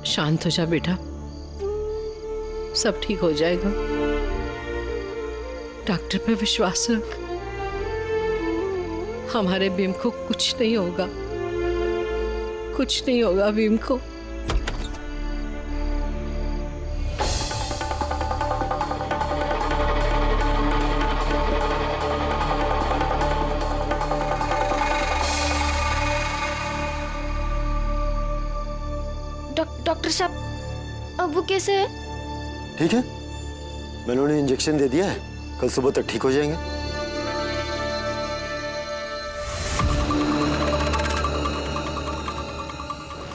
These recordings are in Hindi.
शांत हो जा बेटा, सब ठीक हो जाएगा। डॉक्टर पे विश्वास रख। हमारे भीम को कुछ नहीं होगा, कुछ नहीं होगा भीम को। डॉक्टर साहब, अब वो कैसे है? ठीक है, मैंने उन्हें इंजेक्शन दे दिया है, कल सुबह तक ठीक हो जाएंगे।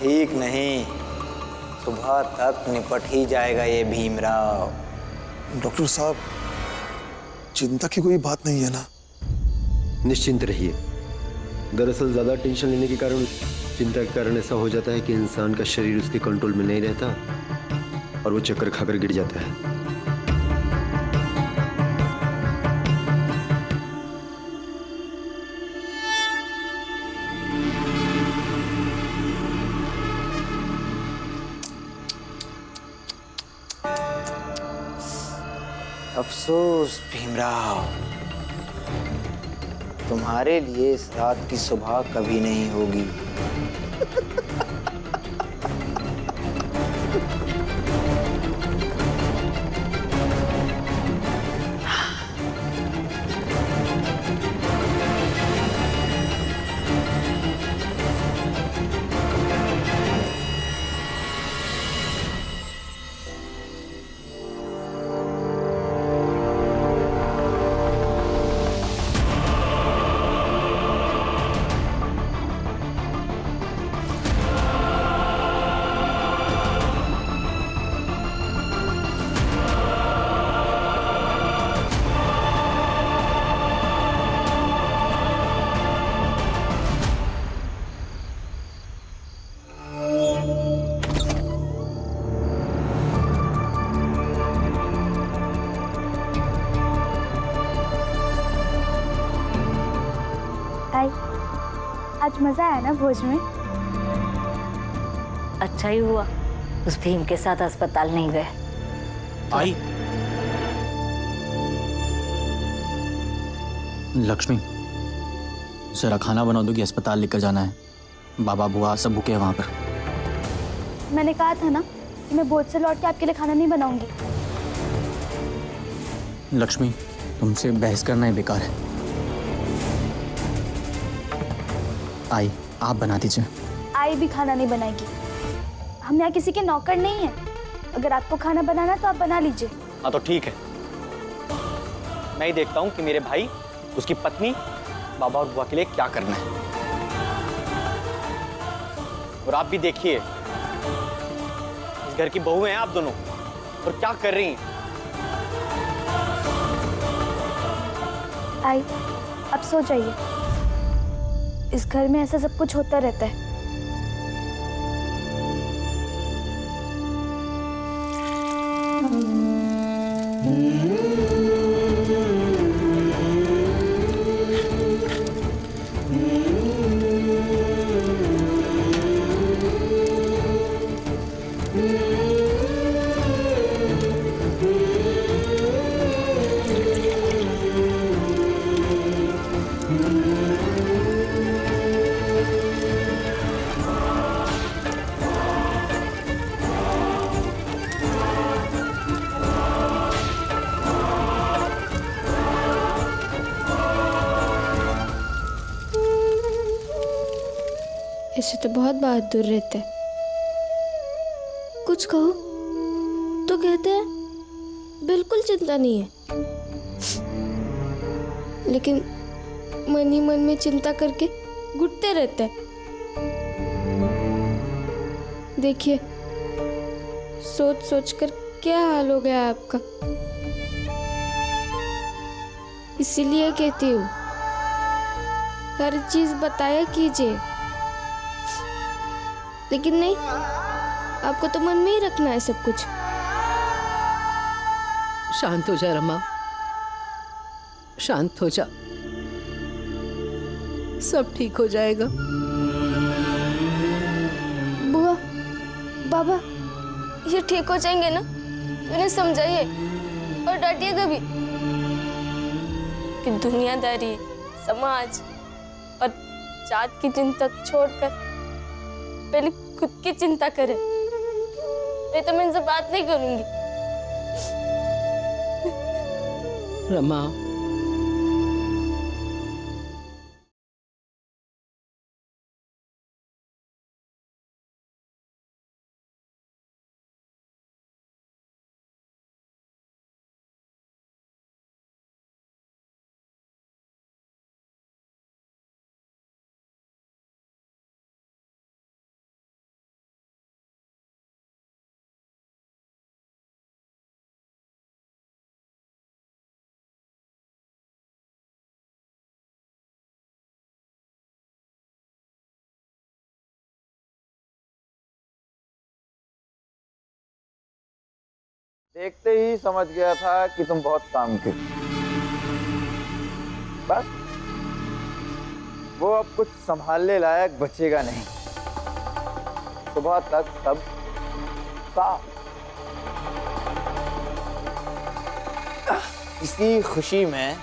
ठीक नहीं, सुबह तक निपट ही जाएगा ये भीमराव। डॉक्टर साहब, चिंता की कोई बात नहीं है ना? निश्चिंत रहिए। दरअसल ज्यादा टेंशन लेने के कारण, चिंता के कारण ऐसा हो जाता है कि इंसान का शरीर उसके कंट्रोल में नहीं रहता और वो चक्कर खाकर गिर जाता है। अफसोस भीमराव, तुम्हारे लिए इस रात की सुबह कभी नहीं होगी। आज मजा आया ना भोज में? अच्छा ही हुआ उस भीम के साथ अस्पताल नहीं गए। आई लक्ष्मी, जरा खाना बना दोगी? अस्पताल लेकर जाना है, बाबा बुआ सब भूखे हैं वहां पर। मैंने कहा था ना कि मैं भोज से लौट के आपके लिए खाना नहीं बनाऊंगी। लक्ष्मी, तुमसे बहस करना ही बेकार है। आई, आप बना दीजिए। आई भी खाना नहीं बनाएगी। हम यहाँ किसी के नौकर नहीं हैं। अगर आपको खाना बनाना तो आप बना लीजिए। हाँ तो ठीक है, मैं ही देखता हूँ कि मेरे भाई, उसकी पत्नी, बाबा और बुआ के लिए क्या करना है। और आप भी देखिए, इस घर की बहू हैं आप दोनों, और क्या कर रही हैं। आई, अब सो जाइए। इस घर में ऐसा सब कुछ होता रहता है। ऐसे तो बहुत बहादुर रहते हैं। कुछ कहो तो कहते हैं बिल्कुल चिंता नहीं है, लेकिन मन ही मन में चिंता करके घुटते रहते हैं। देखिए, सोच सोच कर क्या हाल हो गया आपका। इसीलिए कहती हूँ, हर चीज बताया कीजिए, लेकिन नहीं, आपको तो मन में ही रखना है सब कुछ। शांत हो जा रमा, शांत हो जा, सब ठीक हो जाएगा। बुआ, बाबा, ये ठीक हो जाएंगे ना? उन्हें समझाइए और डांटिएगा भी कि दुनियादारी, समाज और जात की चिंता छोड़कर पहले खुद की चिंता करें। नहीं तो मैं इनसे बात नहीं करूंगी। रमा, देखते ही समझ गया था कि तुम बहुत काम के। बस वो अब कुछ संभालने लायक बचेगा नहीं। सुबह तक सब साफ। इसी खुशी में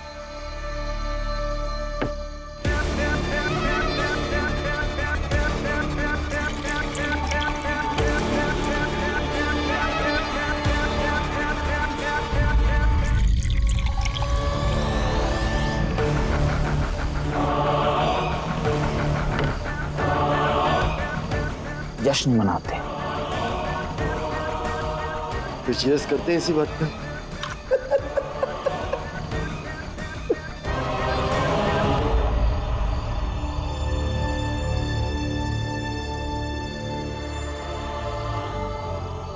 जश्न मनाते हैं। फिर चीयर्स करते हैं इसी बात पे।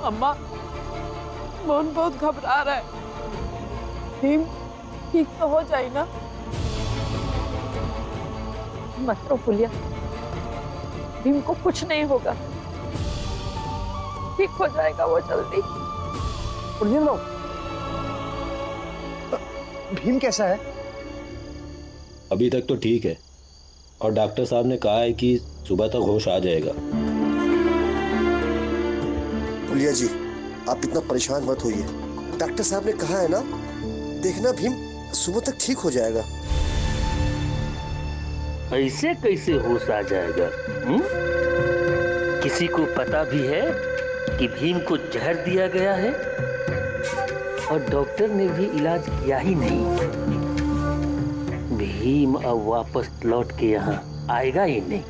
अम्मा, मोहन बहुत घबरा रहा है। भीम ठीक तो हो जाए ना? मत रो फुलिया, भीम को कुछ नहीं होगा, ठीक हो जाएगा वो जल्दी। भीम कैसा है? अभी तक तो ठीक है और डॉक्टर साहब ने कहा है कि सुबह तक होश आ जाएगा। फुलिया जी, आप इतना परेशान मत होइए। डॉक्टर साहब ने कहा है ना, देखना भीम सुबह तक ठीक हो जाएगा। ऐसे कैसे होश आ जाएगा? किसी को पता भी है कि भीम को जहर दिया गया है और डॉक्टर ने भी इलाज किया ही नहीं। भीम अब वापस लौट के यहाँ आएगा ही नहीं।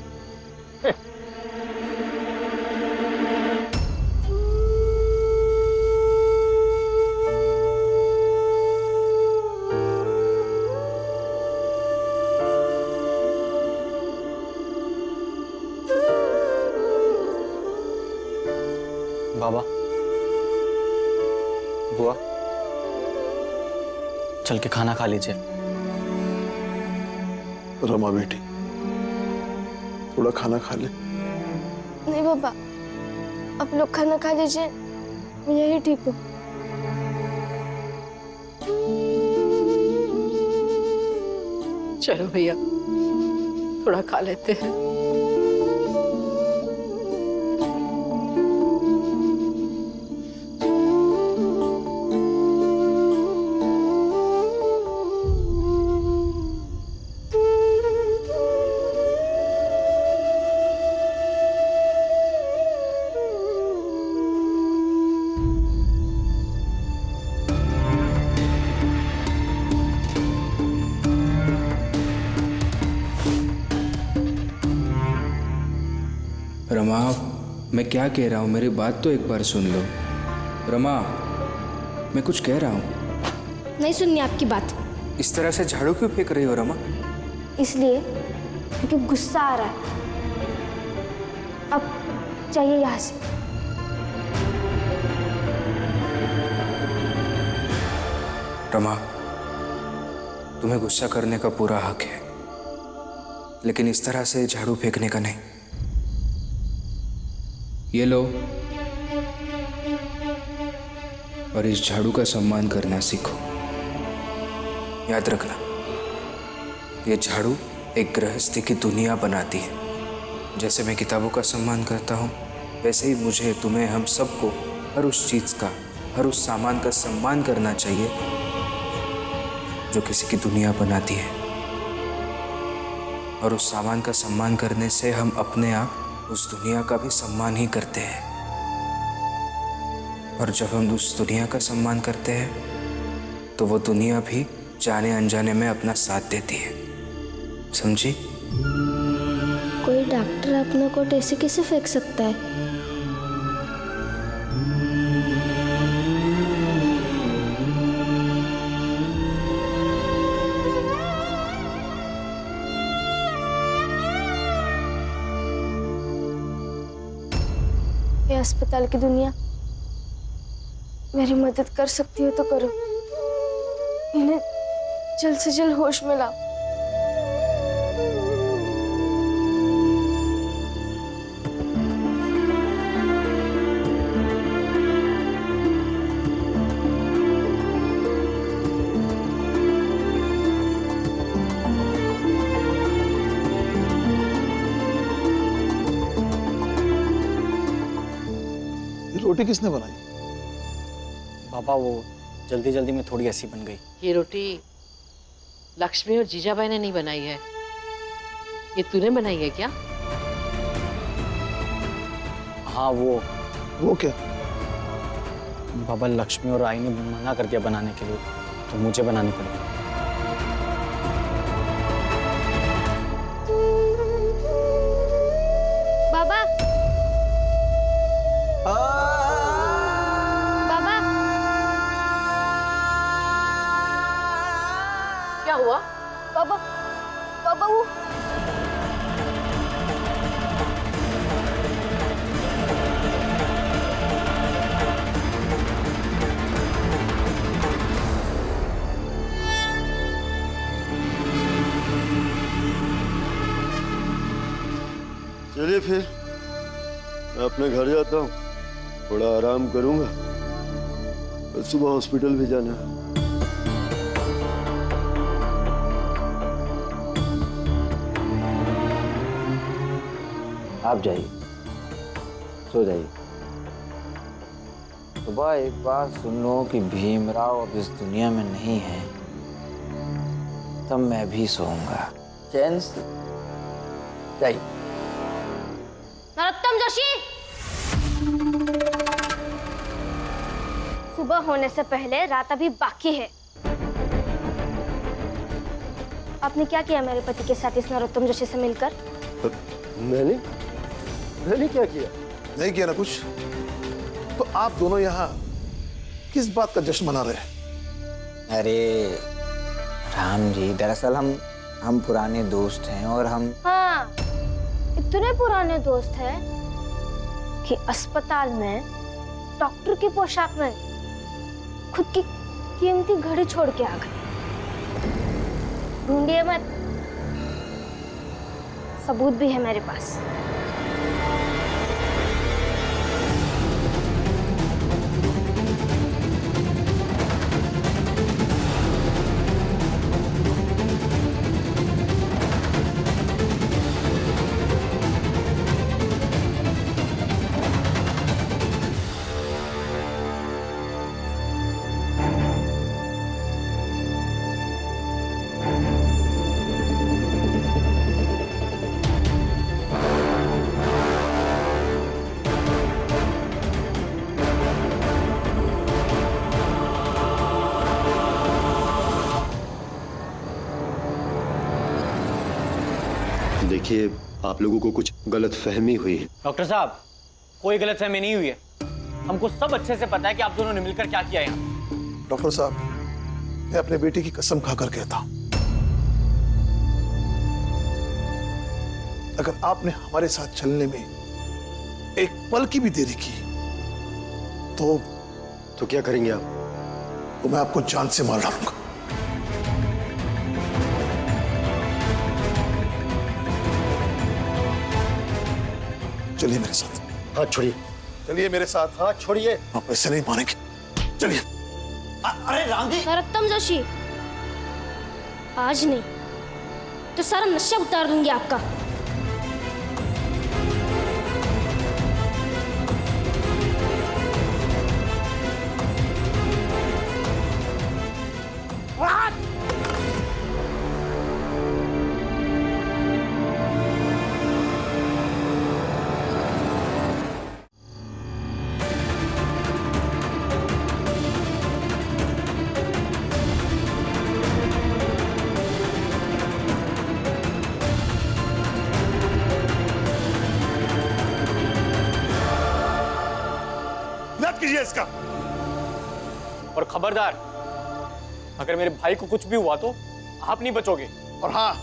बाबा, बुआ, चल के खाना खा लीजिए। रमा बेटी, थोड़ा खाना खा ले। नहीं बाबा, आप लोग खाना खा लीजिए, मैं यही ठीक हूँ। चलो भैया, थोड़ा खा लेते हैं। रमा, मैं क्या कह रहा हूँ, मेरी बात तो एक बार सुन लो। रमा, मैं कुछ कह रहा हूँ। नहीं सुननी आपकी बात। इस तरह से झाड़ू क्यों फेंक रही हो रमा? इसलिए क्योंकि गुस्सा आ रहा है। अब चाहिए यहाँ से। रमा, तुम्हें गुस्सा करने का पूरा हक है, लेकिन इस तरह से झाड़ू फेंकने का नहीं। ये लो और इस झाड़ू का सम्मान करना सीखो। याद रखना, ये झाड़ू एक गृहस्थी की दुनिया बनाती है। जैसे मैं किताबों का सम्मान करता हूँ, वैसे ही मुझे, तुम्हें, हम सबको हर उस चीज का, हर उस सामान का सम्मान करना चाहिए जो किसी की दुनिया बनाती है। और उस सामान का सम्मान करने से हम अपने आप उस दुनिया का भी सम्मान ही करते हैं। और जब हम उस दुनिया का सम्मान करते हैं तो वो दुनिया भी जाने अनजाने में अपना साथ देती है। समझी? कोई डॉक्टर अपना कोट ऐसे कैसे फेंक सकता है? ये अस्पताल की दुनिया मेरी मदद कर सकती हो तो करो, इन्हें जल्द से जल्द होश में लाओ। रोटी किसने बनाई? पापा वो जल्दी जल्दी में थोड़ी ऐसी बन गई। ये रोटी लक्ष्मी और जीजाबाई ने नहीं बनाई है, ये तूने बनाई है क्या? हाँ वो क्या? बाबा लक्ष्मी और आई ने मना कर दिया बनाने के लिए, तो मुझे बनानी पड़ी। बाबा बाबा क्या हुआ? बाबा बाबा वो चलिए फिर मैं अपने घर जाता हूँ, थोड़ा आराम करूंगा, कल सुबह हॉस्पिटल भी जाना है। आप जाइए, सो जाइए। सुबह एक बात सुन लो कि भीमराव अब इस दुनिया में नहीं है, तब मैं भी सोऊंगा चैन से। जाइए। नरोत्तम जोशी, सुबह होने से पहले रात अभी बाकी है। आपने क्या किया मेरे पति के साथ इस नरोत्तम जोशी से मिलकर? मैंने क्या किया? नहीं किया ना कुछ। तो आप दोनों यहाँ किस बात का जश्न मना रहे हैं? अरे राम जी, दरअसल हम पुराने दोस्त हैं और हम हाँ, इतने पुराने दोस्त हैं कि अस्पताल में डॉक्टर की पोशाक में खुद की कीमती घड़ी छोड़ के आ गए। ढूंढिए मत, सबूत भी है मेरे पास। देखिए, आप लोगों को कुछ गलत फहमी हुई है। डॉक्टर साहब, कोई गलत फहमी नहीं हुई है। हमको सब अच्छे से पता है कि आप दोनों ने मिलकर क्या किया यहाँ। डॉक्टर साहब, मैं अपने बेटे की कसम खाकर कहता हूं, अगर आपने हमारे साथ चलने में एक पल की भी देरी की तो क्या करेंगे आप? तो मैं आपको जान से मार डालूंगा। चलिए मेरे साथ। हाथ छोड़िए। चलिए मेरे साथ। हाथ छोड़िए। आप ऐसे नहीं मानेंगे। चलिए। अरे राम जी। नरोत्तम जोशी, आज नहीं तो सारा नशा उतार दूंगी आपका। इलाज कीजिए इसका। और खबरदार, अगर मेरे भाई को कुछ भी हुआ तो आप नहीं बचोगे। और हाँ,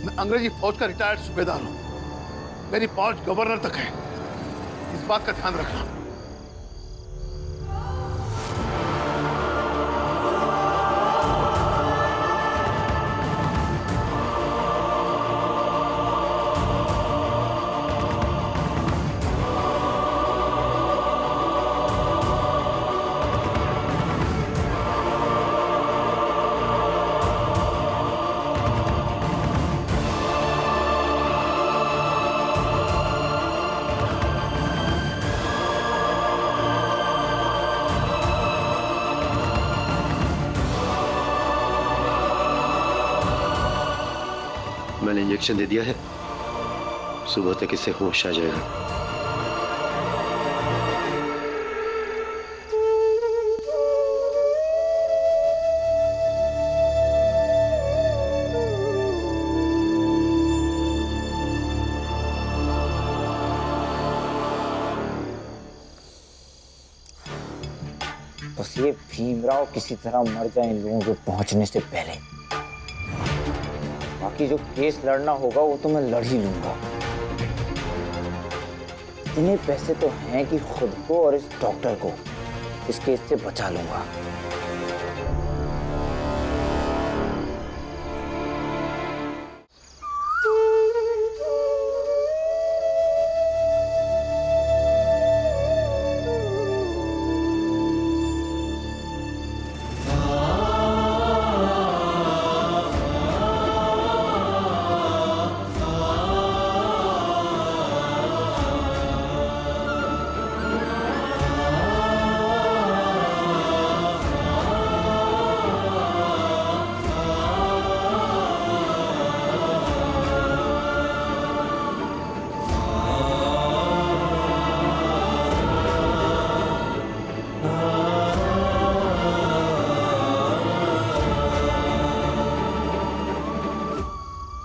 मैं अंग्रेजी फौज का रिटायर्ड सूबेदार हूं। मेरी पहुंच गवर्नर तक है, इस बात का ध्यान रखना। मैंने इंजेक्शन दे दिया है, सुबह तक इससे होश आ जाएगा। बस ये भीमराव किसी तरह मर जाए इन लोगों के पहुंचने से पहले। बाकी जो केस लड़ना होगा वो तो मैं लड़ ही लूंगा। इतने पैसे तो हैं कि खुद को और इस डॉक्टर को इस केस से बचा लूंगा।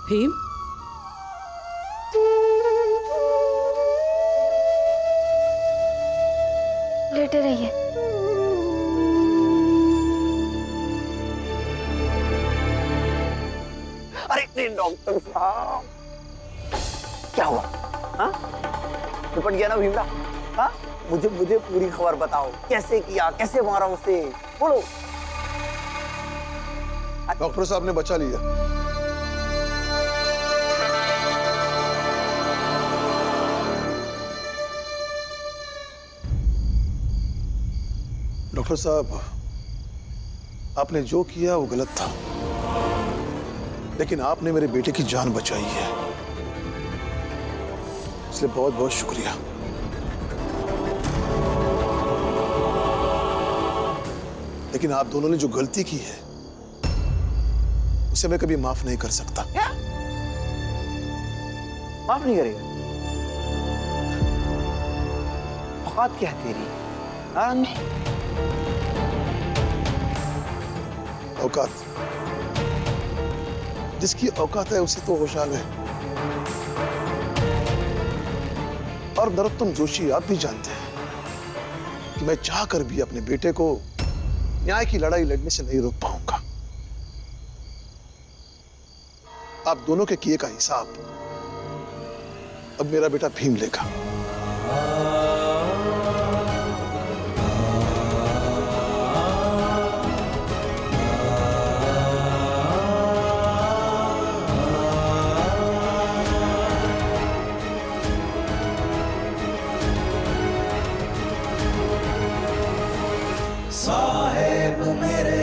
भीम, लेटे रहिए। अरे डॉक्टर साहब, क्या हुआ? हाँ, निपट गया ना भीमराव? हाँ, मुझे पूरी खबर बताओ, कैसे किया, कैसे मारा उसे, बोलो। डॉक्टर साहब ने बचा लिया। डॉक्टर साहब, आपने जो किया वो गलत था, लेकिन आपने मेरे बेटे की जान बचाई है, इसलिए बहुत बहुत शुक्रिया। लेकिन आप दोनों ने जो गलती की है उसे मैं कभी माफ नहीं कर सकता। क्या? माफ नहीं करेगा? औकात क्या है तेरी? औकात, जिसकी औकात है उसे तो होश आ गए। और नरोत्तम जोशी, आप भी जानते हैं कि मैं चाहकर भी अपने बेटे को न्याय की लड़ाई लड़ने से नहीं रोक पाऊंगा। आप दोनों के किए का हिसाब अब मेरा बेटा भीम लेगा। साहेब मेरे